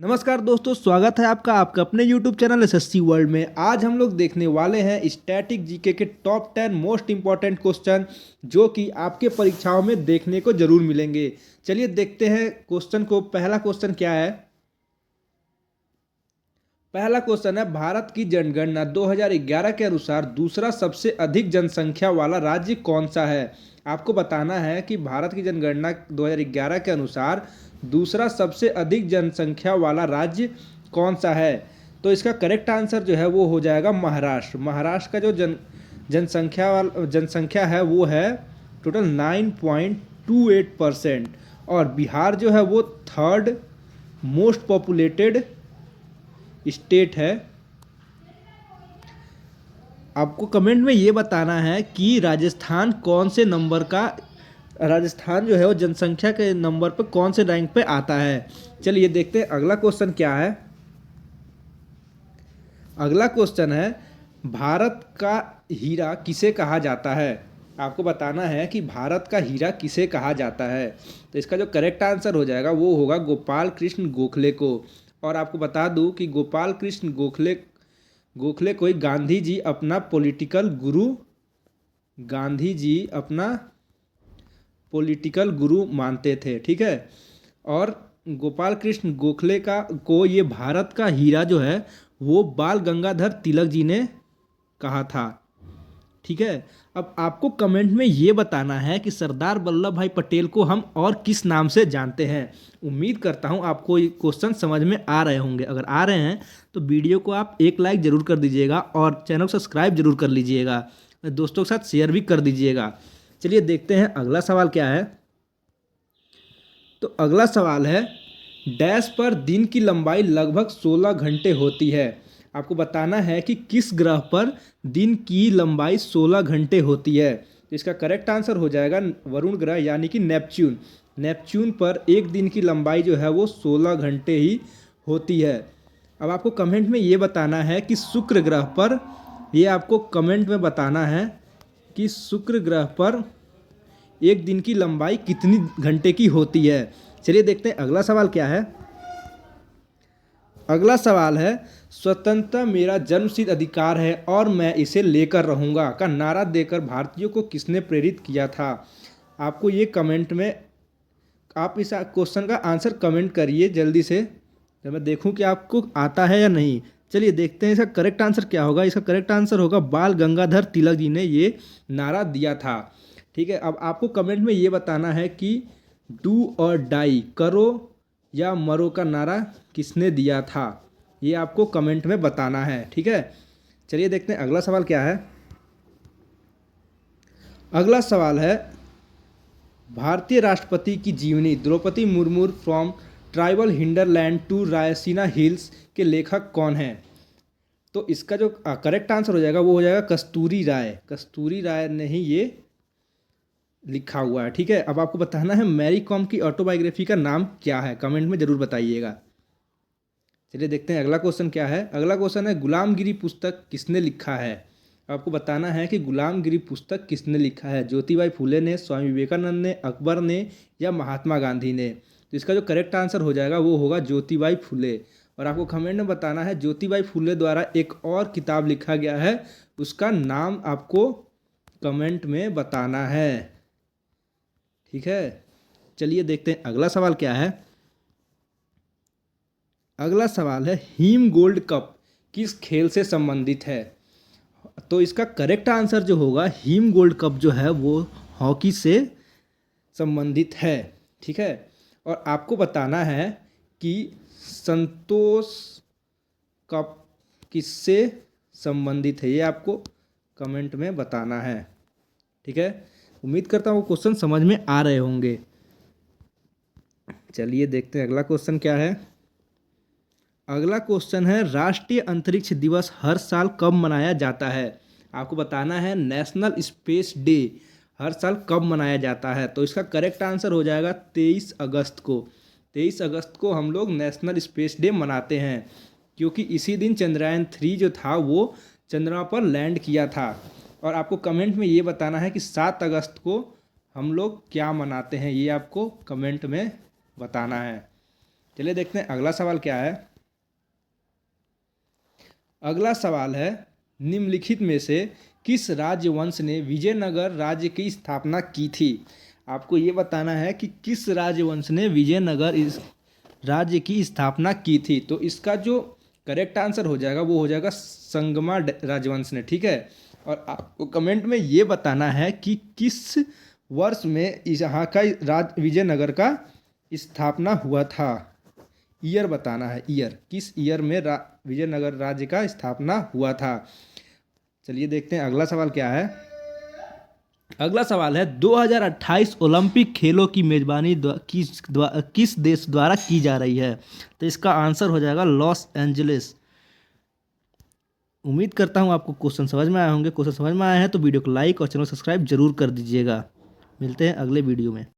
नमस्कार दोस्तों, स्वागत है आपका अपने YouTube चैनल एसएससी वर्ल्ड में। आज हम लोग देखने वाले हैं स्टैटिक जीके के टॉप 10 मोस्ट इंपॉर्टेंट क्वेश्चन जो कि आपके परीक्षाओं में देखने को जरूर मिलेंगे। चलिए देखते हैं क्वेश्चन को। पहला क्वेश्चन क्या है? पहला क्वेश्चन है, भारत की जनगणना 2011 के अनुसार दूसरा सबसे अधिक जनसंख्या वाला राज्य कौन सा है? आपको बताना है कि भारत की जनगणना 2011 के अनुसार दूसरा सबसे अधिक जनसंख्या वाला राज्य कौन सा है। तो इसका करेक्ट आंसर जो है वो हो जाएगा महाराष्ट्र। महाराष्ट्र का जो जनसंख्या है वो है टोटल 9.28%। और बिहार जो है वो थर्ड मोस्ट पॉपुलेटेड स्टेट है। आपको कमेंट में ये बताना है कि राजस्थान कौन से नंबर का, राजस्थान जो है वो जनसंख्या के नंबर पर कौन से रैंक पे आता है। चलिए देखते हैं अगला क्वेश्चन क्या है। अगला क्वेश्चन है, भारत का हीरा किसे कहा जाता है? आपको बताना है कि भारत का हीरा किसे कहा जाता है। तो इसका जो करेक्ट आंसर हो जाएगा वो होगा गोपाल कृष्ण गोखले को। और आपको बता दूं कि गोपाल कृष्ण गोखले को ही गांधी जी अपना पॉलिटिकल गुरु मानते थे। ठीक है। और गोपाल कृष्ण गोखले को ये भारत का हीरा जो है वो बाल गंगाधर तिलक जी ने कहा था। ठीक है। अब आपको कमेंट में ये बताना है कि सरदार वल्लभ भाई पटेल को हम और किस नाम से जानते हैं। उम्मीद करता हूँ आपको ये क्वेश्चन समझ में आ रहे होंगे। अगर आ रहे हैं तो वीडियो को आप एक लाइक ज़रूर कर दीजिएगा और चैनल को सब्सक्राइब जरूर कर लीजिएगा। दोस्तों के साथ शेयर भी कर दीजिएगा। चलिए देखते हैं अगला सवाल क्या है। तो अगला सवाल है, डैश पर दिन की लंबाई लगभग 16 घंटे होती है। आपको बताना है कि किस ग्रह पर दिन की लंबाई 16 घंटे होती है। तो इसका करेक्ट आंसर हो जाएगा वरुण ग्रह यानी कि नेपच्यून। नेपच्यून पर एक दिन की लंबाई जो है वो 16 घंटे ही होती है। अब आपको कमेंट में ये बताना है कि शुक्र ग्रह पर, ये आपको कमेंट में बताना है कि शुक्र ग्रह पर एक दिन की लंबाई कितनी घंटे की होती है। चलिए देखते हैं अगला सवाल क्या है। अगला सवाल है, स्वतंत्रता मेरा जन्मसिद्ध अधिकार है और मैं इसे लेकर रहूँगा का नारा देकर भारतीयों को किसने प्रेरित किया था? आपको ये कमेंट में, आप इस क्वेश्चन का आंसर कमेंट करिए जल्दी से, जब मैं देखूं कि आपको आता है या नहीं। चलिए देखते हैं इसका करेक्ट आंसर क्या होगा। इसका करेक्ट आंसर होगा बाल गंगाधर तिलक जी ने ये नारा दिया था। ठीक है। अब आपको कमेंट में ये बताना है कि डू और डाई, करो या मरो का नारा किसने दिया था। ये आपको कमेंट में बताना है। ठीक है। चलिए देखते हैं अगला सवाल क्या है। अगला सवाल है, भारतीय राष्ट्रपति की जीवनी Draupadi Murmu from tribal hinterland to Raisina Hills के लेखक कौन है? तो इसका जो करेक्ट आंसर हो जाएगा वो हो जाएगा कस्तूरी राय। कस्तूरी राय ने ही ये लिखा हुआ है। ठीक है। अब आपको बताना है मैरी कॉम की ऑटोबायोग्राफी का नाम क्या है, कमेंट में जरूर बताइएगा। चलिए देखते हैं अगला क्वेश्चन क्या है। अगला क्वेश्चन है, गुलामगिरी पुस्तक किसने लिखा है? आपको बताना है कि गुलामगिरी पुस्तक किसने लिखा है। ज्योतिबाई फुले ने, स्वामी विवेकानंद ने, अकबर ने या महात्मा गांधी ने। तो इसका जो करेक्ट आंसर हो जाएगा वो होगा ज्योतिबाई फुले। और आपको कमेंट में बताना है ज्योतिबाई फुले द्वारा एक और किताब लिखा गया है, उसका नाम आपको कमेंट में बताना है। ठीक है। चलिए देखते हैं अगला सवाल क्या है। अगला सवाल है, हीम गोल्ड कप किस खेल से संबंधित है? तो इसका करेक्ट आंसर जो होगा, हीम गोल्ड कप जो है वो हॉकी से संबंधित है। ठीक है। और आपको बताना है कि संतोष कप किससे संबंधित है, ये आपको कमेंट में बताना है। ठीक है। उम्मीद करता हूँ क्वेश्चन समझ में आ रहे होंगे। चलिए देखते हैं अगला क्वेश्चन क्या है। अगला क्वेश्चन है, राष्ट्रीय अंतरिक्ष दिवस हर साल कब मनाया जाता है? आपको बताना है नेशनल स्पेस डे हर साल कब मनाया जाता है। तो इसका करेक्ट आंसर हो जाएगा 23 अगस्त को। 23 अगस्त को हम लोग नेशनल स्पेस डे मनाते हैं, क्योंकि इसी दिन चंद्रयान 3 जो था वो चंद्रमा पर लैंड किया था। और आपको कमेंट में ये बताना है कि 7 अगस्त को हम लोग क्या मनाते हैं, ये आपको कमेंट में बताना है। चलिए देखते हैं अगला सवाल क्या है। अगला सवाल है, निम्नलिखित में से किस राजवंश ने विजयनगर राज्य की स्थापना की थी। आपको ये बताना है कि किस राजवंश ने विजयनगर इस राज्य की स्थापना की थी। तो इसका जो करेक्ट आंसर हो जाएगा वो हो जाएगा संगमा राजवंश ने, ठीक है। और आपको कमेंट में ये बताना है कि किस वर्ष में इस यहाँ का विजयनगर का स्थापना हुआ था। ईयर बताना है, ईयर, किस ईयर में विजयनगर राज्य का स्थापना हुआ था। चलिए देखते हैं अगला सवाल क्या है। अगला सवाल है, 2028 ओलंपिक खेलों की मेजबानी किस देश द्वारा की जा रही है। तो इसका आंसर हो जाएगा लॉस एंजलिस। उम्मीद करता हूँ आपको क्वेश्चन समझ में आए होंगे। क्वेश्चन समझ में आए हैं तो वीडियो को लाइक और चैनल सब्सक्राइब जरूर कर दीजिएगा। मिलते हैं अगले वीडियो में।